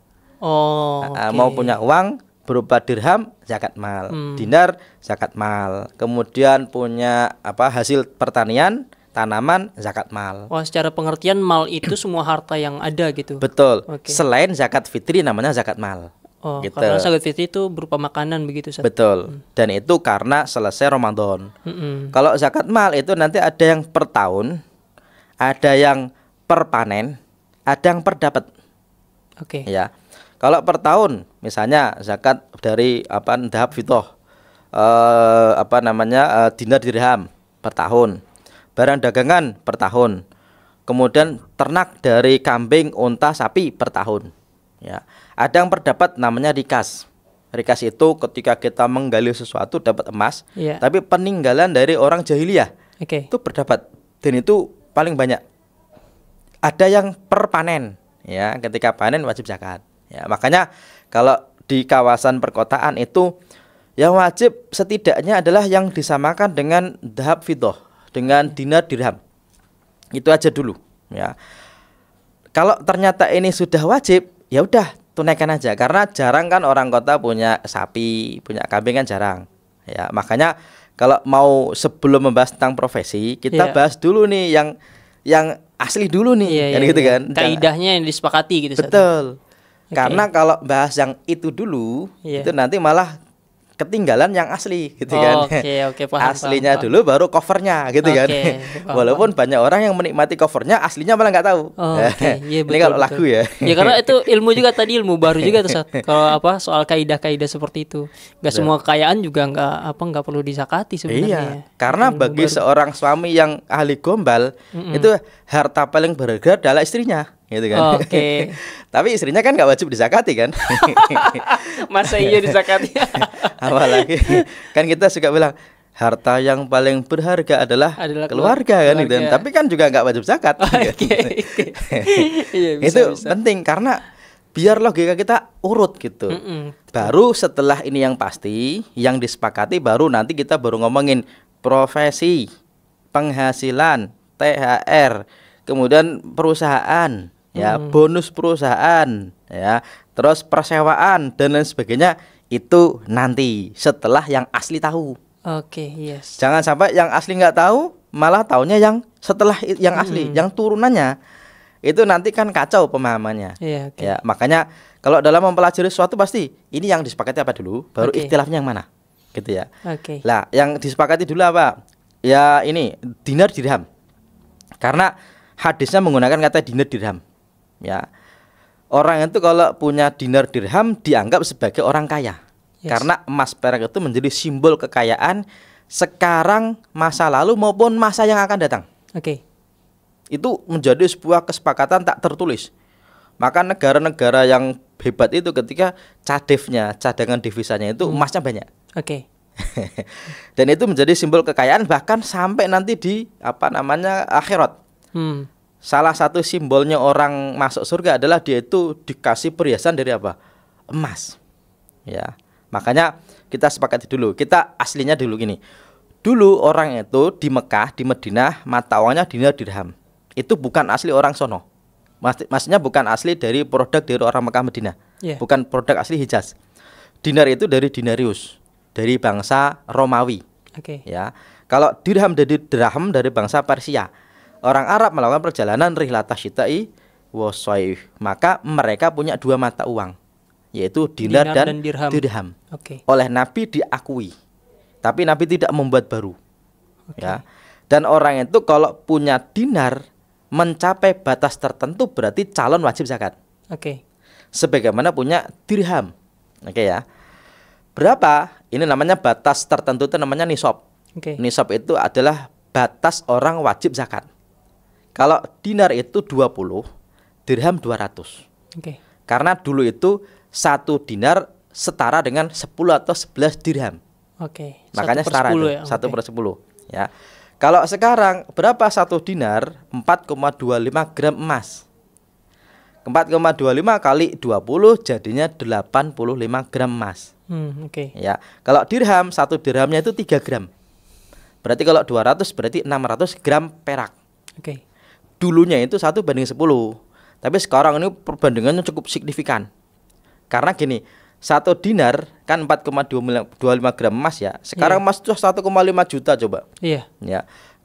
Mau punya uang berupa dirham zakat mal, dinar zakat mal. Kemudian punya hasil pertanian, tanaman zakat mal. Secara pengertian mal itu semua harta yang ada gitu. Betul. Selain zakat fitri namanya zakat mal. Gitu. Karena zakat fitri itu berupa makanan begitu, Ustaz. Betul. Dan itu karena selesai Ramadan. Kalau zakat mal itu nanti ada yang per tahun, ada yang per panen, ada yang per dapat. Ya. Kalau per tahun, misalnya zakat dari dhahab fitoh, dinar dirham per tahun, barang dagangan per tahun, kemudian ternak dari kambing, unta, sapi per tahun. Ya. Ada yang perdapat namanya rikas. Rikas itu ketika kita menggali sesuatu dapat emas, tapi peninggalan dari orang jahiliyah itu berdapat, dan itu paling banyak. Ada yang per panen, ya, ketika panen wajib zakat. Ya, makanya kalau di kawasan perkotaan itu yang wajib setidaknya adalah yang disamakan dengan dhahab fiddah, dengan dinar dirham. Itu aja dulu, ya. Kalau ternyata ini sudah wajib, ya udah tunaikan aja, karena jarang kan orang kota punya sapi, punya kambing kan jarang. Ya, makanya kalau mau sebelum membahas tentang profesi, kita bahas dulu nih yang asli dulu nih, gitu kan. Kaidahnya yang disepakati gitu. Betul. Karena kalau bahas yang itu dulu, itu nanti malah ketinggalan yang asli, gitu kan. Paham, aslinya dulu baru covernya, gitu kan. Walaupun banyak orang yang menikmati covernya, aslinya malah nggak tahu. Ini kalau lagu ya. Ya karena itu ilmu juga, tadi ilmu baru juga tuh, kalau soal kaidah-kaidah seperti itu. Nggak semua kekayaan juga nggak perlu disakati sebenarnya. Iya. Karena bagi seorang suami yang ahli gombal, itu harta paling berharga adalah istrinya, gitu kan. Tapi istrinya kan nggak wajib disakati kan. Masa iya disakati? Apalagi kan kita suka bilang harta yang paling berharga adalah keluarga kan, gitu. Tapi kan juga nggak wajib zakat. Itu penting karena biar logika kita urut gitu. Baru setelah ini yang pasti, yang disepakati, baru nanti kita baru ngomongin profesi, penghasilan, THR, kemudian perusahaan, ya, bonus perusahaan, ya, terus persewaan dan lain sebagainya. Itu nanti setelah yang asli tahu. Jangan sampai yang asli nggak tahu, malah taunya yang setelah yang asli, yang turunannya itu nanti kan kacau pemahamannya. Ya, makanya kalau dalam mempelajari sesuatu pasti ini yang disepakati apa dulu, baru ikhtilafnya yang mana, gitu ya. Lah, yang disepakati dulu apa? Ya ini dinar dirham. Karena hadisnya menggunakan kata dinar dirham. Ya. Orang itu kalau punya dinar dirham dianggap sebagai orang kaya. Karena emas perak itu menjadi simbol kekayaan sekarang, masa lalu maupun masa yang akan datang. Itu menjadi sebuah kesepakatan tak tertulis. Maka negara-negara yang hebat itu ketika cadefnya, cadangan devisanya itu emasnya banyak. Dan itu menjadi simbol kekayaan bahkan sampai nanti di akhirat. Salah satu simbolnya orang masuk surga adalah dia itu dikasih perhiasan dari apa? Emas. Ya. Makanya kita sepakati dulu. Kita aslinya dulu gini. Dulu orang itu di Mekah, di Madinah, mata uangnya dinar dirham. Itu bukan asli orang sono. Maksudnya bukan asli dari produk dari orang Mekah Madinah. Bukan produk asli Hijaz. Dinar itu dari dinarius, dari bangsa Romawi. Ya. Kalau dirham dari bangsa Persia. Orang Arab melakukan perjalanan rihlata syita'i wa shaif, maka mereka punya dua mata uang, yaitu dinar dan dirham. Oleh Nabi diakui, tapi Nabi tidak membuat baru. Ya. Dan orang itu kalau punya dinar mencapai batas tertentu berarti calon wajib zakat. Oke. Sebagaimana punya dirham. Oke ya. Berapa? Ini namanya batas tertentu, itu namanya nisab. Nisab itu adalah batas orang wajib zakat. Kalau dinar itu 20, dirham 200. Karena dulu itu 1 dinar setara dengan 10 atau 11 dirham. Makanya setara itu, ya? 1/10 ya. Kalau sekarang berapa 1 dinar? 4,25 gram emas. 4,25 kali 20 jadinya 85 gram emas. Ya. Kalau dirham, 1 dirhamnya itu 3 gram. Berarti kalau 200 berarti 600 gram perak. Dulunya itu 1/10. Tapi sekarang ini perbandingannya cukup signifikan. Karena gini, 1 dinar kan 4,25 gram emas ya. Sekarang emas itu 1,5 juta coba. Ya.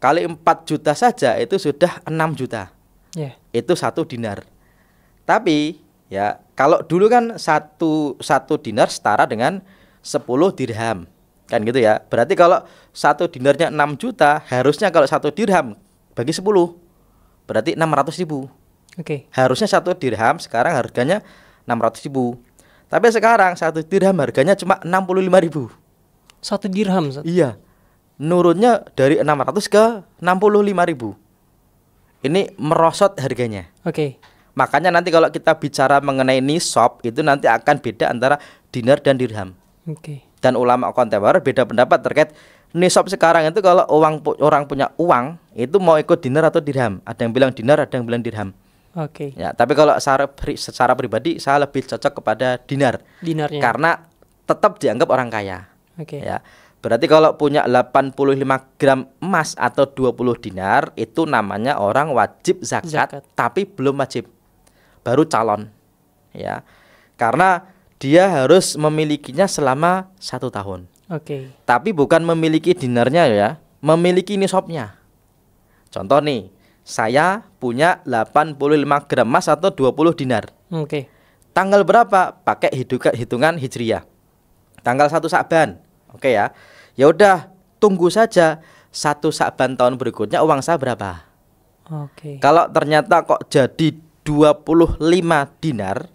Kali 4 juta saja itu sudah 6 juta. Itu 1 dinar. Tapi ya kalau dulu kan satu dinar setara dengan 10 dirham. Kan gitu ya. Berarti kalau 1 dinarnya 6 juta, harusnya kalau 1 dirham bagi 10 berarti 600.000. Harusnya 1 dirham sekarang harganya 600.000. Tapi sekarang 1 dirham harganya cuma 65.000. 1 dirham? Iya. Nurunnya dari 600 ke 65.000. Ini merosot harganya. Makanya nanti kalau kita bicara mengenai nisab itu nanti akan beda antara dinar dan dirham. Dan ulama kontemporer beda pendapat terkait nisab sekarang itu. Kalau orang punya uang itu mau ikut dinar atau dirham. Ada yang bilang dinar, ada yang bilang dirham. Ya, tapi kalau secara pribadi saya lebih cocok kepada dinarnya. Karena tetap dianggap orang kaya. Ya. Berarti kalau punya 85 gram emas atau 20 dinar itu namanya orang wajib zakat. Tapi belum wajib. Baru calon. Ya. Karena dia harus memilikinya selama 1 tahun. Tapi bukan memiliki dinarnya ya, memiliki nisabnya. Contoh nih, saya punya 85 gram emas atau 20 dinar. Tanggal berapa? Pakai hitungan hijriyah. Tanggal 1 Sya'ban. Ya. Ya udah, tunggu saja 1 Sya'ban tahun berikutnya uang saya berapa. Kalau ternyata kok jadi 25 dinar,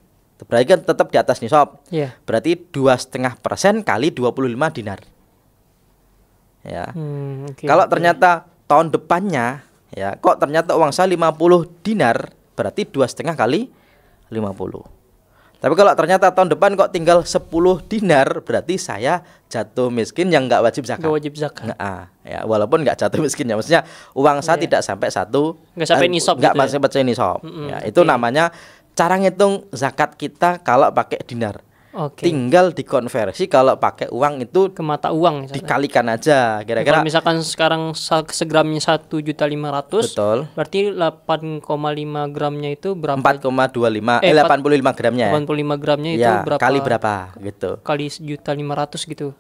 berarti kan tetap di atas nisab. Berarti 2,5% kali 25 dinar. Ya. Kalau ternyata tahun depannya ya, kok ternyata uang saya 50 dinar, berarti 2,5 kali 50. Tapi kalau ternyata tahun depan kok tinggal 10 dinar, berarti saya jatuh miskin yang nggak wajib zakat. Ya, walaupun nggak jatuh miskin ya, maksudnya uang saya tidak sampai nggak sampai nisab. Nggak sampai nisab. Ya, itu namanya cara ngitung zakat kita kalau pakai dinar. Tinggal dikonversi kalau pakai uang itu ke mata uang misalnya. Dikalikan aja kira-kira. Kalau misalkan sekarang segramnya 1.500.000, berarti 8,5 gramnya itu berapa? 4,25 85 gramnya. 85 gramnya itu ya, berapa? Kali berapa gitu. Kali 1.500.000 gitu.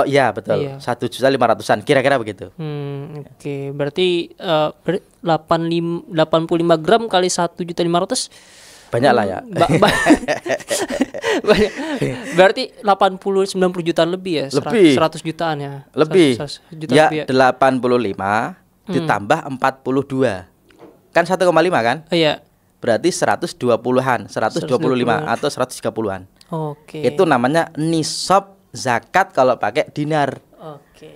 Iya betul. 1.500.000-an kira-kira begitu. Berarti 85 gram kali 1.500.000 banyak lah ya. Berarti 80-90 jutaan lebih ya? Lebih. 100 jutaan ya? Lebih. 100 ya, lebih ya? 85 ditambah 42. Kan 1,5 kan? Iya. Berarti 120-an, 125 atau 130-an. Itu namanya nisab zakat kalau pakai dinar.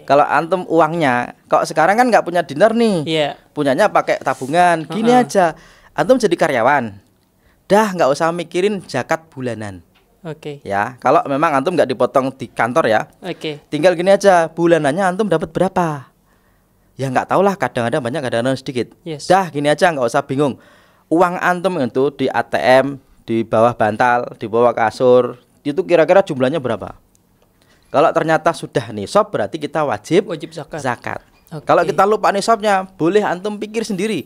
Kalau antum uangnya, kok sekarang kan nggak punya dinar nih, punyanya pakai tabungan. Gini aja, antum jadi karyawan, dah nggak usah mikirin zakat bulanan. Ya, kalau memang antum nggak dipotong di kantor ya, tinggal gini aja, bulanannya antum dapat berapa? Ya nggak tahu lah, kadang-kadang banyak, kadang-kadang sedikit. Dah gini aja, nggak usah bingung. Uang antum itu di ATM, di bawah bantal, di bawah kasur, itu kira-kira jumlahnya berapa? Kalau ternyata sudah nisab berarti kita wajib zakat. Kalau kita lupa nisabnya, boleh antum pikir sendiri.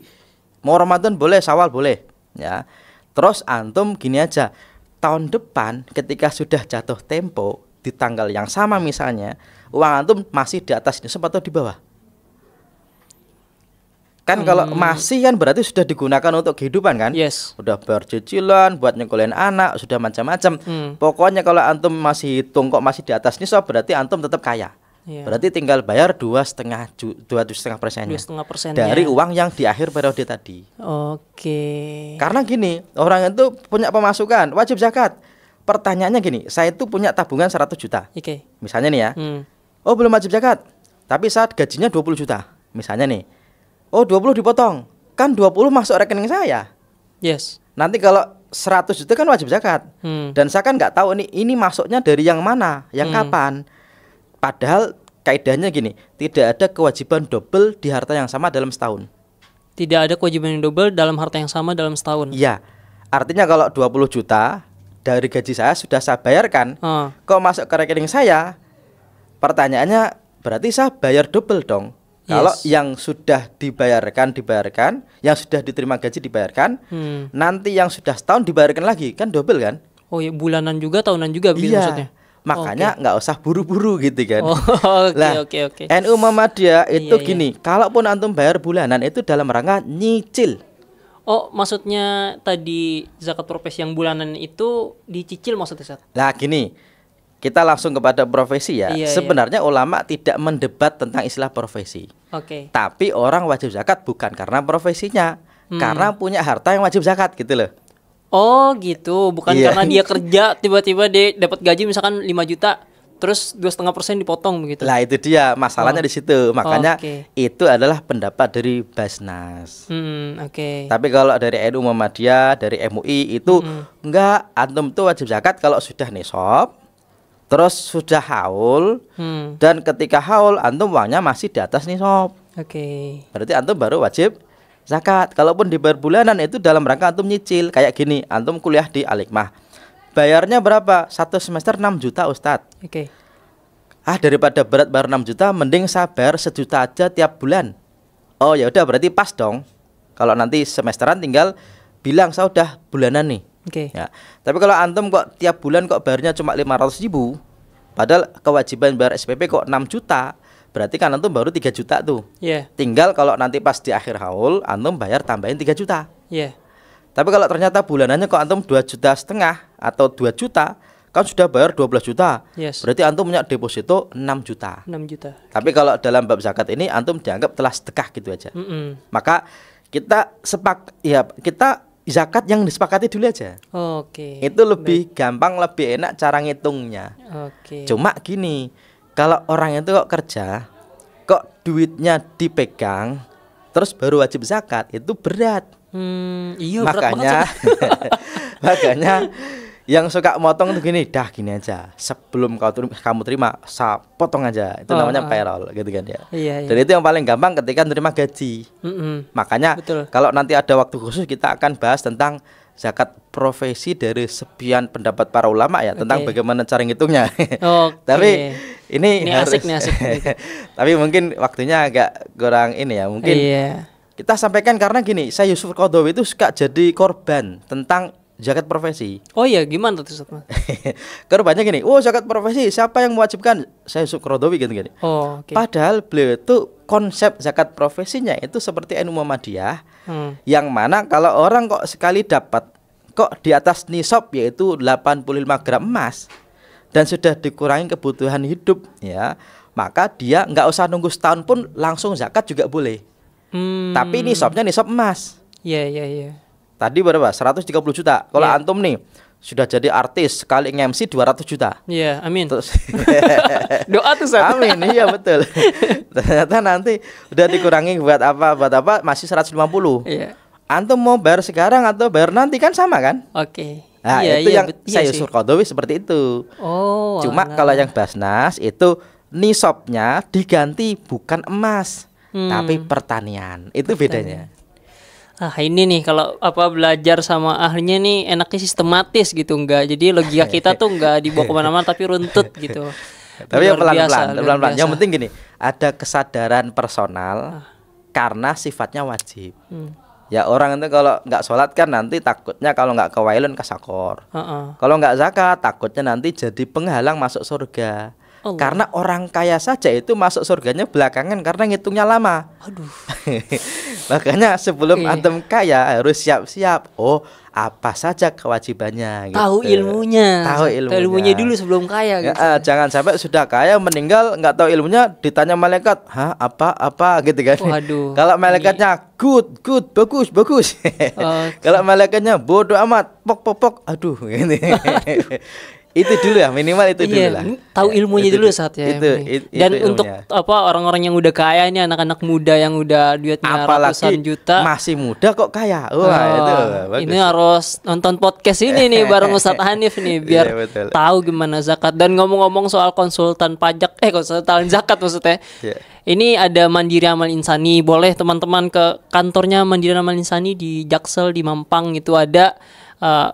Mau Ramadan boleh, Syawal boleh. Ya. Terus antum gini aja, tahun depan ketika sudah jatuh tempo di tanggal yang sama misalnya, uang antum masih di atas nisab atau di bawah? Kan kalau masih kan berarti sudah digunakan untuk kehidupan kan? Sudah bayar cicilan, buat nyekolahin anak, sudah macam-macam. Pokoknya kalau antum masih hitung kok masih di atas nisab berarti antum tetap kaya. Berarti tinggal bayar 2,5%-nya dari uang yang di akhir periode tadi. Karena gini, orang itu punya pemasukan wajib zakat. Pertanyaannya gini, saya itu punya tabungan 100 juta. Misalnya nih ya. Oh, belum wajib zakat. Tapi saat gajinya 20 juta. Misalnya nih. Oh, 20 dipotong. Kan 20 masuk rekening saya. Nanti kalau 100 juta kan wajib zakat. Dan saya kan nggak tahu nih ini masuknya dari yang mana, yang kapan. Padahal kaidahnya gini, tidak ada kewajiban double di harta yang sama dalam setahun. Tidak ada kewajiban yang double dalam harta yang sama dalam setahun. Iya. Artinya kalau 20 juta dari gaji saya sudah saya bayarkan, kok masuk ke rekening saya? Pertanyaannya berarti saya bayar double dong. Kalau yang sudah dibayarkan, yang sudah diterima gaji dibayarkan, nanti yang sudah setahun dibayarkan lagi, kan double kan? Oh ya, bulanan juga, tahunan juga begitu maksudnya. Makanya nggak usah buru-buru gitu kan. Oke. NU Muhammadiyah itu gini, kalaupun antum bayar bulanan itu dalam rangka nyicil. Oh, maksudnya tadi zakat profesi yang bulanan itu dicicil maksudnya, Ustaz? Lah gini, kita langsung kepada profesi ya. Sebenarnya ulama tidak mendebat tentang istilah profesi. Tapi orang wajib zakat bukan karena profesinya, karena punya harta yang wajib zakat gitu loh. Oh gitu, bukan karena dia kerja tiba-tiba dia dapat gaji misalkan 5 juta, terus 2,5% dipotong begitu. Lah itu dia masalahnya di situ. Makanya itu adalah pendapat dari Basnas. Tapi kalau dari NU Muhammadiyah, dari MUI itu enggak, antum tuh wajib zakat kalau sudah nisab, terus sudah haul, dan ketika haul antum uangnya masih di atas nisab. Berarti antum baru wajib zakat. Kalaupun dibayar bulanan itu dalam rangka antum nyicil. Kayak gini, antum kuliah di Al-Hikmah. Bayarnya berapa? 1 semester 6 juta Ustadz. Daripada berat bayar 6 juta, mending saya bayar 1 juta aja tiap bulan. Oh ya udah, berarti pas dong. Kalau nanti semesteran tinggal bilang saya udah bulanan nih. Ya. Tapi kalau antum kok tiap bulan kok bayarnya cuma 500.000, padahal kewajiban bayar SPP kok 6 juta, berarti kan antum baru 3 juta tuh. Tinggal kalau nanti pas di akhir haul antum bayar tambahin 3 juta. Tapi kalau ternyata bulanannya kok antum 2,5 juta atau 2 juta, kan sudah bayar 12 juta. Berarti antum punya deposito 6 juta. Tapi kalau dalam bab zakat ini antum dianggap telah sedekah gitu aja. Maka kita kita zakat yang disepakati dulu aja. Itu lebih gampang, lebih enak cara ngitungnya. Cuma gini, kalau orang itu kok kerja, kok duitnya dipegang, terus baru wajib zakat, itu berat. Makanya makanya yang suka motong tuh gini, dah gini aja, sebelum kamu terima, saya potong aja. Itu namanya payroll gitu kan ya. Dan itu yang paling gampang ketika menerima gaji. Makanya kalau nanti ada waktu khusus kita akan bahas tentang zakat profesi dari sekian pendapat para ulama ya, tentang bagaimana cara ngitungnya. Tapi ini harus asik nih, asik. Tapi mungkin waktunya agak kurang ini ya. Mungkin kita sampaikan karena gini, saya Yusuf Qaradawi itu suka jadi korban tentang zakat profesi. Oh iya, gimana tuh Ustaz? Korbannya gini, zakat profesi siapa yang mewajibkan? Saya Yusuf Qaradawi gitu. Padahal beliau itu konsep zakat profesinya itu seperti NU Muhammadiyah, yang mana kalau orang kok sekali dapat kok di atas nisab yaitu 85 gram emas dan sudah dikurangi kebutuhan hidup ya, maka dia nggak usah nunggu setahun pun langsung zakat juga boleh. Tapi nisabnya nisab emas. Tadi berapa? 130 juta. Kalau antum nih sudah jadi artis, sekali nge-MC 200 juta. Amin. Terus doa tuh Ustaz. Amin, iya betul. Ternyata nanti udah dikurangi buat apa masih 150. Antum mau bayar sekarang atau bayar nanti kan sama kan? Nah, itu yang saya Yusuf Qaradawi seperti itu. Cuma kalau yang Basnas itu nisabnya diganti bukan emas, tapi pertanian. Itu bedanya. Ini nih kalau belajar sama ahlinya nih enaknya sistematis gitu, enggak. Jadi logika kita tuh enggak dibawa kemana-mana tapi runtut gitu. Tapi ya pelan-pelan. Yang penting gini, ada kesadaran personal karena sifatnya wajib. Ya orang itu kalau nggak sholat kan nanti takutnya kalau nggak kewailun kasakor. Kalau nggak zakat takutnya nanti jadi penghalang masuk surga. Karena orang kaya saja itu masuk surganya belakangan karena ngitungnya lama. Makanya sebelum antum kaya harus siap-siap. Oh, apa saja kewajibannya gitu. Tahu ilmunya dulu sebelum kaya gitu. Jangan sampai sudah kaya meninggal nggak tahu ilmunya, ditanya malaikat, "Hah, apa gitu kan." Waduh. Kalau malaikatnya good, bagus. Kalau malaikatnya bodoh amat, pok, aduh gini. Itu dulu ya, minimal itu dulu lah. Tahu ilmunya dulu saat ya. Dan untuk orang-orang yang udah kaya ini, anak-anak muda yang udah duitnya ratusan juta, masih muda kok kaya. Wah, itu bagus. Ini harus nonton podcast ini nih bareng Ustadz Hanif nih biar tahu gimana zakat. Dan ngomong-ngomong soal konsultan zakat maksudnya. Ini ada Mandiri Amal Insani. Boleh teman-teman ke kantornya Mandiri Amal Insani di Jaksel di Mampang itu ada.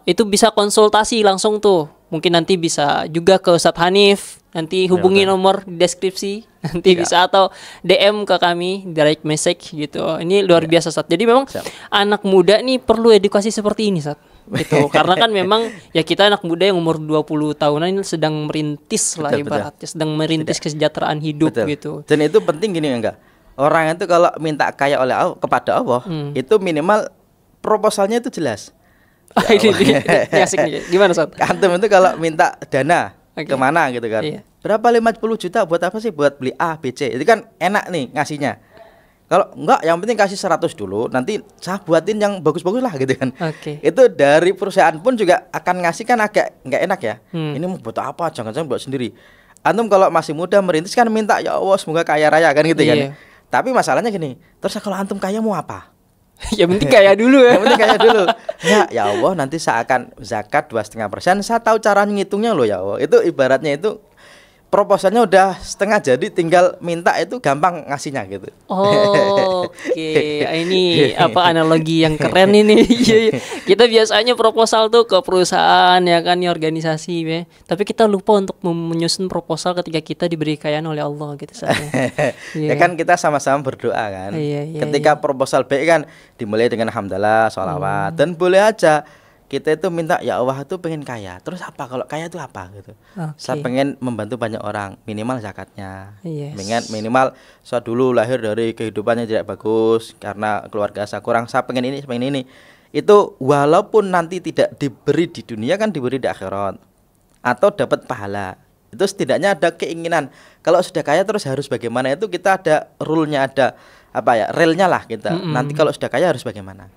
Itu bisa konsultasi langsung tuh. Mungkin nanti bisa juga ke Ustadz Hanif. Nanti hubungi nomor di deskripsi. Nanti bisa atau DM ke kami, direct message gitu. Ini luar biasa Ustadz. Jadi memang anak muda nih perlu edukasi seperti ini Ustadz. Gitu. Karena kan memang ya kita anak muda yang umur 20 tahunan ini sedang merintis lah ibaratnya, sedang merintis kesejahteraan hidup gitu. Dan itu penting gini enggak? Orang itu kalau minta kaya oleh Allah, kepada Allah, itu minimal proposalnya itu jelas. Ini asik nih. Gimana Ustaz? Antum itu kalau minta dana kemana gitu kan? Berapa 50 juta buat apa sih? Buat beli A, B, C. Itu kan enak nih ngasihnya. Kalau enggak, yang penting kasih 100 dulu, nanti saya buatin yang bagus-bagus lah gitu kan. Itu dari perusahaan pun juga akan ngasih kan agak nggak enak ya. Ini mau buat apa? Jangan-jangan buat sendiri. Antum kalau masih muda merintis kan minta ya Allah semoga kaya raya kan gitu kan. Tapi masalahnya gini, terus kalau antum kaya mau apa? Ya penting kaya dulu ya. Yang penting kaya dulu. Ya Allah nanti saya akan zakat 2,5%. Saya tahu cara ngitungnya loh ya Allah. Itu ibaratnya itu proposalnya udah setengah jadi, tinggal minta itu gampang ngasihnya gitu. Ini analogi yang keren ini. Kita biasanya proposal tuh ke perusahaan ya kan, organisasi ya. Tapi kita lupa untuk menyusun proposal ketika kita diberi kekayaan oleh Allah gitu Ya kan kita sama-sama berdoa kan. Ketika proposal baik kan dimulai dengan hamdalah, sholawat, dan boleh aja kita itu minta ya Allah itu pengen kaya. Terus apa kalau kaya itu apa gitu? Saya pengen membantu banyak orang, minimal zakatnya. Minimal saya dulu lahir dari kehidupannya tidak bagus karena keluarga saya kurang, saya pengen ini. Itu walaupun nanti tidak diberi di dunia kan diberi di akhirat atau dapat pahala. Itu setidaknya ada keinginan. Kalau sudah kaya terus harus bagaimana, itu kita ada rule-nya, ada relnya lah kita. Nanti kalau sudah kaya harus bagaimana?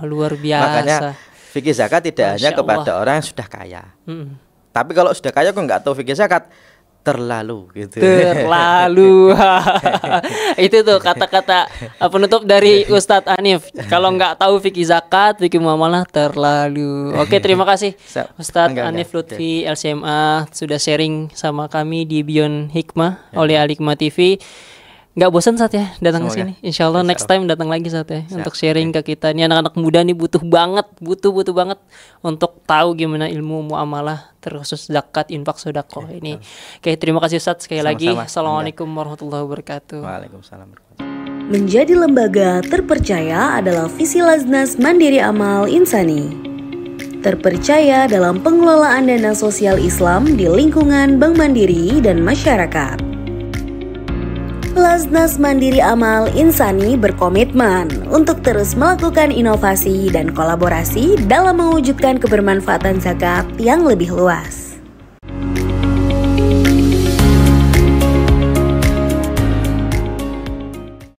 Luar biasa. Makanya fikih zakat tidak hanya kepada orang yang sudah kaya. Tapi kalau sudah kaya kok nggak tahu fikih zakat, terlalu gitu. Terlalu. Itu tuh kata-kata penutup dari Ustadz Hanif. Kalau nggak tahu fikih zakat, fikih muamalah, terlalu. Oke, terima kasih Ustadz Hanif Lutfi LCMA sudah sharing sama kami di Beyond Hikmah oleh Al Hikmah TV. Nggak bosan Sat ya datang ke sini. Insya Allah next time datang lagi Sat ya, untuk sharing ke kita. Ini anak-anak muda nih butuh banget untuk tahu gimana ilmu muamalah, terkhusus zakat, infak, sedekah ini. Oke, terima kasih Ustaz sekali lagi. Assalamualaikum warahmatullahi wabarakatuh. Waalaikumsalam. Menjadi lembaga terpercaya adalah visi Laznas Mandiri Amal Insani. Terpercaya dalam pengelolaan dana sosial Islam di lingkungan Bank Mandiri dan masyarakat. Laznas Mandiri Amal Insani berkomitmen untuk terus melakukan inovasi dan kolaborasi dalam mewujudkan kebermanfaatan zakat yang lebih luas.